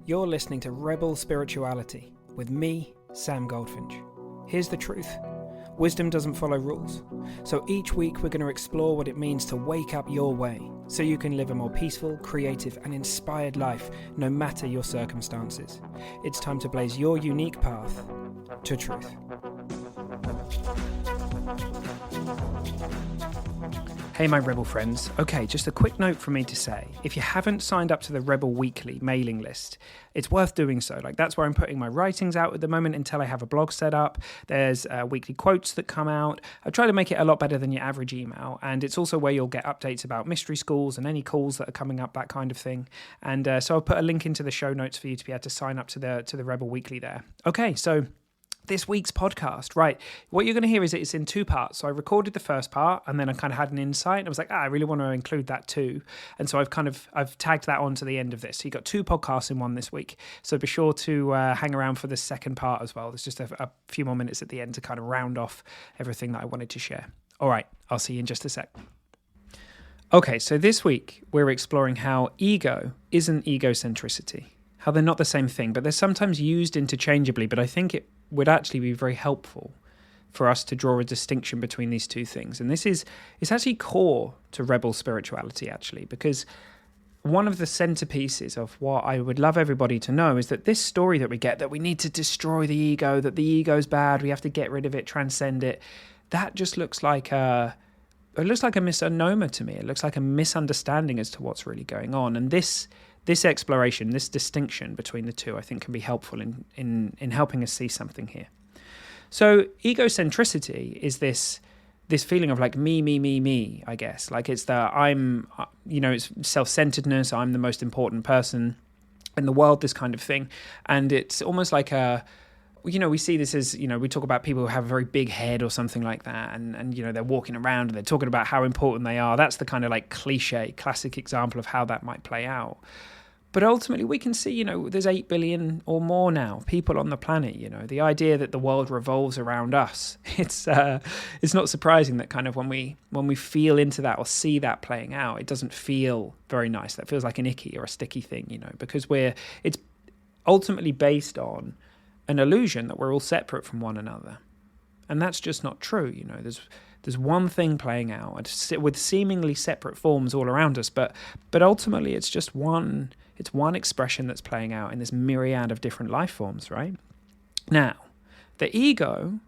You're listening to Rebel Spirituality with me, Sam Goldfinch. Here's the truth. Wisdom doesn't follow rules. So each week we're going to explore what it means to wake up your way so you can live a more peaceful, creative and inspired life no matter your circumstances. It's time to blaze your unique path to truth. Hey my Rebel friends, okay, just a quick note from me to say, if you haven't signed up to the Rebel Weekly mailing list, it's worth doing so. That's where I'm putting my writings out at the moment until I have a blog set up. There's weekly quotes that come out. I try to make it a lot better than your average email, and it's also where you'll get updates about mystery schools and any calls that are coming up, that kind of thing. And so I'll put a link into the show notes for you to be able to sign up to the Rebel Weekly there. Okay, so this week's podcast, right? What you're going to hear is it's in two parts. So I recorded the first part and then I kind of had an insight and I was like, I really want to include that too. And so I've tagged that on to the end of this. So you got two podcasts in one this week. So be sure to hang around for the second part as well. There's just a few more minutes at the end to kind of round off everything that I wanted to share. All right, I'll see you in just a sec. Okay, so this week we're exploring how ego isn't egocentricity. How they're not the same thing, but they're sometimes used interchangeably, but I think it would actually be very helpful for us to draw a distinction between these two things. And it's actually core to Rebel spirituality, actually, because one of the centerpieces of what I would love everybody to know is that this story that we get, that we need to destroy the ego, that the ego's bad, we have to get rid of it, transcend it, that just looks like a misnomer to me. It looks like a misunderstanding as to what's really going on. And this exploration, this distinction between the two, I think can be helpful in helping us see something here. So egocentricity is this feeling of like me, I guess. Like it's it's self-centeredness, I'm the most important person in the world, this kind of thing. And it's almost like we see this as, we talk about people who have a very big head or something like that. And they're walking around and they're talking about how important they are. That's the kind of like cliche, classic example of how that might play out. But ultimately we can see, there's 8 billion or more now people on the planet, the idea that the world revolves around us. It's not surprising that kind of when we feel into that or see that playing out, it doesn't feel very nice. That feels like an icky or a sticky thing, because it's ultimately based on an illusion that we're all separate from one another. And that's just not true. There's one thing playing out with seemingly separate forms all around us, but ultimately it's just one expression that's playing out in this myriad of different life forms, right? Now, the ego,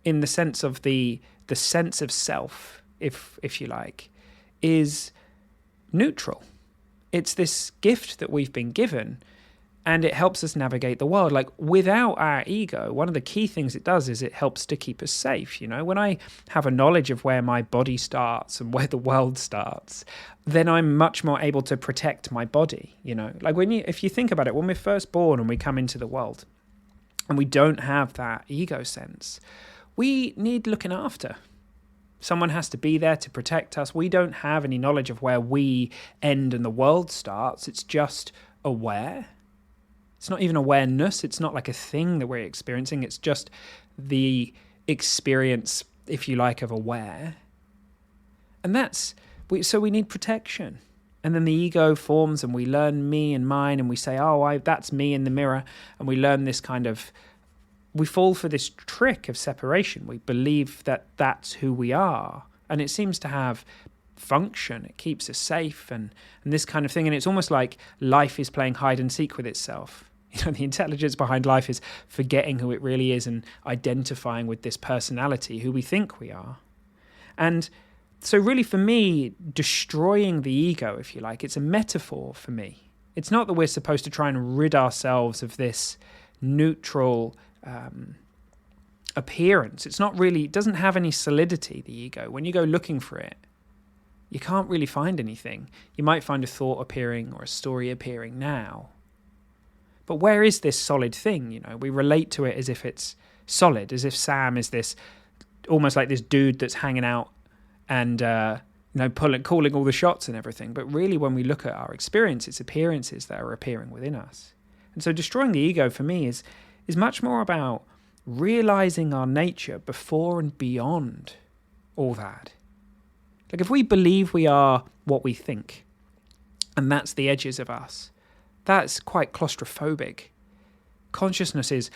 in the sense of the sense of self, if you like, is neutral. It's this gift that we've been given, and it helps us navigate the world. Like without our ego, one of the key things it does is it helps to keep us safe. When I have a knowledge of where my body starts and where the world starts, then I'm much more able to protect my body. Like if you think about it, when we're first born and we come into the world and we don't have that ego sense, we need looking after. Someone has to be there to protect us. We don't have any knowledge of where we end and the world starts. It's just aware. It's not even awareness. It's not like a thing that we're experiencing. It's just the experience, if you like, of aware. And so we need protection. And then the ego forms and we learn me and mine and we say, that's me in the mirror. And we learn this we fall for this trick of separation. We believe that that's who we are. And it seems to have function. It keeps us safe and this kind of thing. And it's almost like life is playing hide and seek with itself. The intelligence behind life is forgetting who it really is and identifying with this personality, who we think we are. And so really for me, destroying the ego, if you like, it's a metaphor for me. It's not that we're supposed to try and rid ourselves of this neutral appearance. It doesn't have any solidity, the ego. When you go looking for it, you can't really find anything. You might find a thought appearing or a story appearing now. But where is this solid thing? We relate to it as if it's solid, as if Sam is this, almost like this dude that's hanging out and, calling all the shots and everything. But really, when we look at our experience, it's appearances that are appearing within us. And so destroying the ego for me is much more about realizing our nature before and beyond all that. Like if we believe we are what we think, and that's the edges of us, That's quite claustrophobic. Consciousness is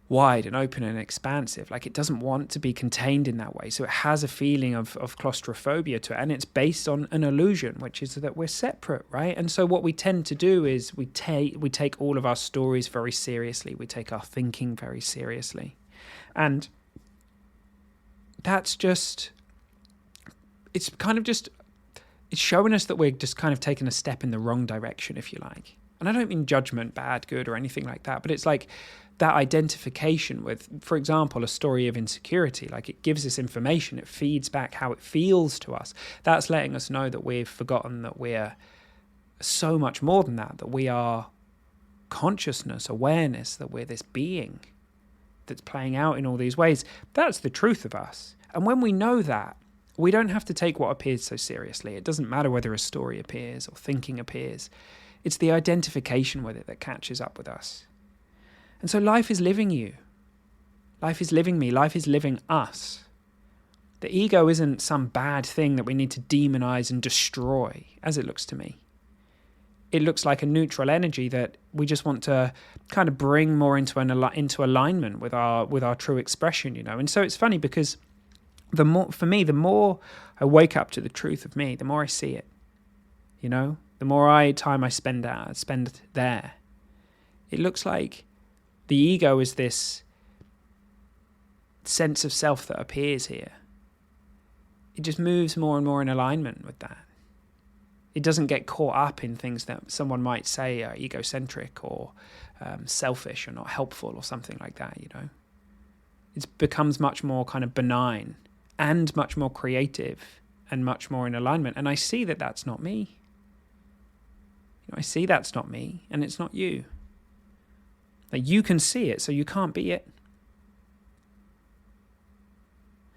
wide and open and expansive. Like, it doesn't want to be contained in that way. So it has a feeling of claustrophobia to it. And it's based on an illusion, which is that we're separate, right? And so what we tend to do is we take all of our stories very seriously. We take our thinking very seriously. And that's just, it's showing us that we're just kind of taking a step in the wrong direction, if you like. And I don't mean judgment, bad, good, or anything like that, but it's like that identification with, for example, a story of insecurity. Like, it gives us information, it feeds back how it feels to us. That's letting us know that we've forgotten that we're so much more than that we are consciousness, awareness, that we're this being that's playing out in all these ways. That's the truth of us. And when we know that, we don't have to take what appears so seriously. It doesn't matter whether a story appears or thinking appears. It's the identification with it that catches up with us. And so life is living you. Life is living me. Life is living us. The ego isn't some bad thing that we need to demonize and destroy, as it looks to me. It looks like a neutral energy that we just want to kind of bring more into alignment with our true expression, And so it's funny because the more I wake up to the truth of me, the more I see it. The more time I spend there. It looks like the ego is this sense of self that appears here. It just moves more and more in alignment with that. It doesn't get caught up in things that someone might say are egocentric or selfish or not helpful or something like that, It becomes much more kind of benign and much more creative and much more in alignment. And I see that that's not me. I see that's not me, and it's not you. Like, you can see it, so you can't be it.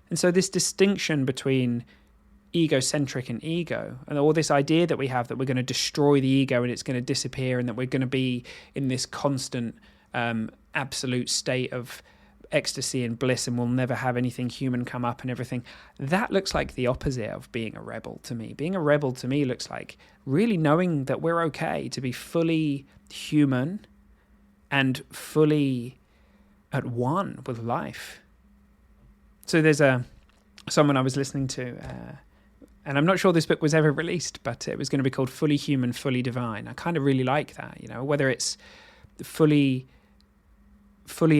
And so this distinction between egocentric and ego, and all this idea that we have that we're going to destroy the ego and it's going to disappear, and that we're going to be in this constant absolute state of ecstasy and bliss, and we'll never have anything human come up and everything. That looks like the opposite of being a rebel to me. Being a rebel to me looks like really knowing that we're okay to be fully human and fully at one with life. So there's someone I was listening to, and I'm not sure this book was ever released, but it was going to be called Fully Human, Fully Divine. I kind of really like that, whether it's fully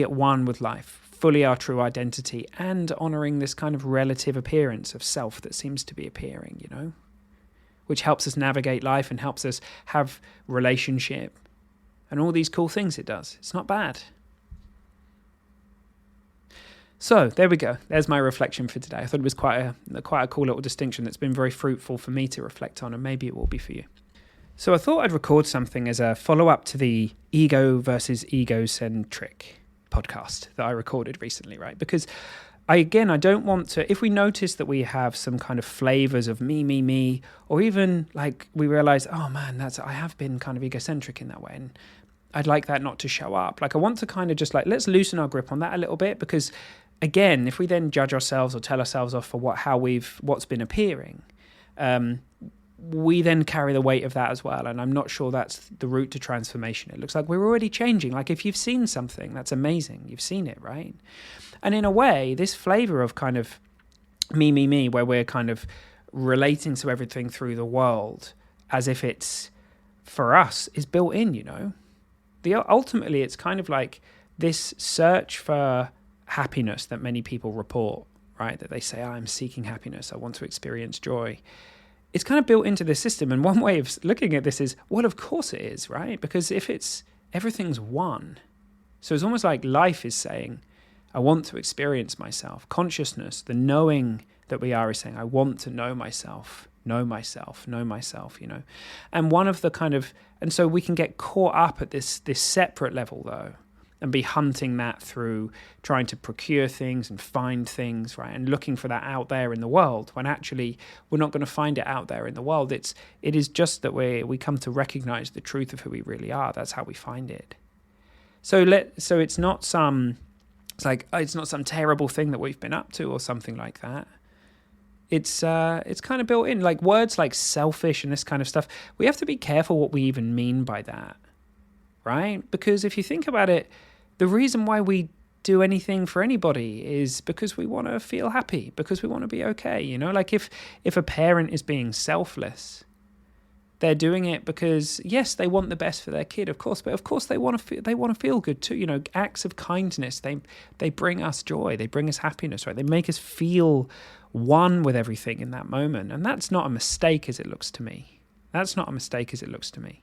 at one with life, fully our true identity, and honouring this kind of relative appearance of self that seems to be appearing, which helps us navigate life and helps us have relationship and all these cool things it does. It's not bad. So there we go. There's my reflection for today. I thought it was quite a cool little distinction that's been very fruitful for me to reflect on, and maybe it will be for you. So I thought I'd record something as a follow-up to the ego versus egocentric podcast that I recorded recently, right? Because I don't want to, if we notice that we have some kind of flavors of me, or even like we realize, oh man, I have been kind of egocentric in that way, and I'd like that not to show up. Like, I want to kind of just like, let's loosen our grip on that a little bit, because again, if we then judge ourselves or tell ourselves off for what's been appearing, we then carry the weight of that as well. And I'm not sure that's the route to transformation. It looks like we're already changing. Like, if you've seen something, that's amazing. You've seen it, right? And in a way, this flavor of kind of me, where we're kind of relating to everything through the world as if it's for us, is built in, Ultimately, it's kind of like this search for happiness that many people report, right? That they say, I'm seeking happiness. I want to experience joy. It's kind of built into the system. And one way of looking at this is, well, of course it is, right? Because if everything's one. So it's almost like life is saying, I want to experience myself. Consciousness, the knowing that we are, is saying, I want to know myself. And one of the kind of, and so we can get caught up at this separate level though, and be hunting that through trying to procure things and find things, right? And looking for that out there in the world, when actually we're not going to find it out there in the world. It is just that we come to recognize the truth of who we really are. That's how we find it. So it's not some terrible thing that we've been up to or something like that. It's kind of built in, like words like selfish and this kind of stuff. We have to be careful what we even mean by that. right? Because if you think about it, the reason why we do anything for anybody is because we want to feel happy, because we want to be okay. You know, like if a parent is being selfless, they're doing it because, yes, they want the best for their kid, of course, but of course they want to feel good too. You know, acts of kindness, they bring us joy, they bring us happiness, right? They make us feel one with everything in that moment, and that's not a mistake as it looks to me. That's not a mistake as it looks to me.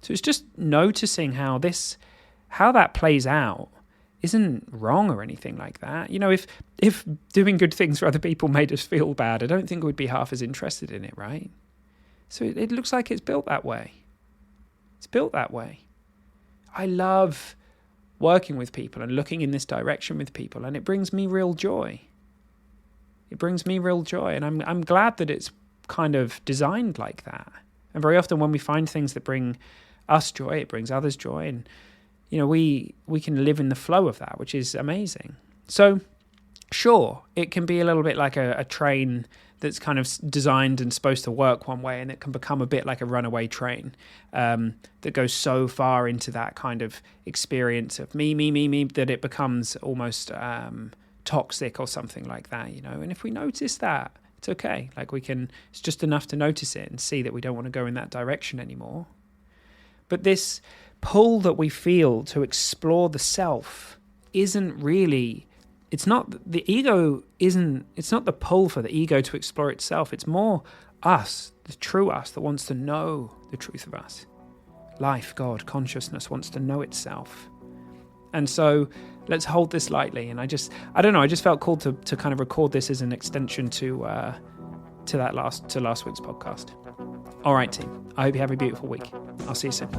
So it's just noticing how that plays out isn't wrong or anything like that. You know, if doing good things for other people made us feel bad, I don't think we'd be half as interested in it, right? So it looks like it's built that way. It's built that way. I love working with people and looking in this direction with people, and it brings me real joy. It brings me real joy, and I'm glad that it's kind of designed like that. And very often when we find things that bring us joy, it brings others joy, and you know, we can live in the flow of that, which is amazing. So sure, it can be a little bit like a train that's kind of designed and supposed to work one way, and it can become a bit like a runaway train that goes so far into that kind of experience of me, that it becomes almost toxic or something like that, you know. And if we notice that, it's okay. Like it's just enough to notice it and see that we don't want to go in that direction anymore. But this pull that we feel to explore the self isn't really, it's not the pull for the ego to explore itself. It's more us, the true us, that wants to know the truth of us. Life, God, consciousness wants to know itself. And so let's hold this lightly. And I just felt called to kind of record this as an extension to last week's podcast. All right, team. I hope you have a beautiful week. I'll see you soon.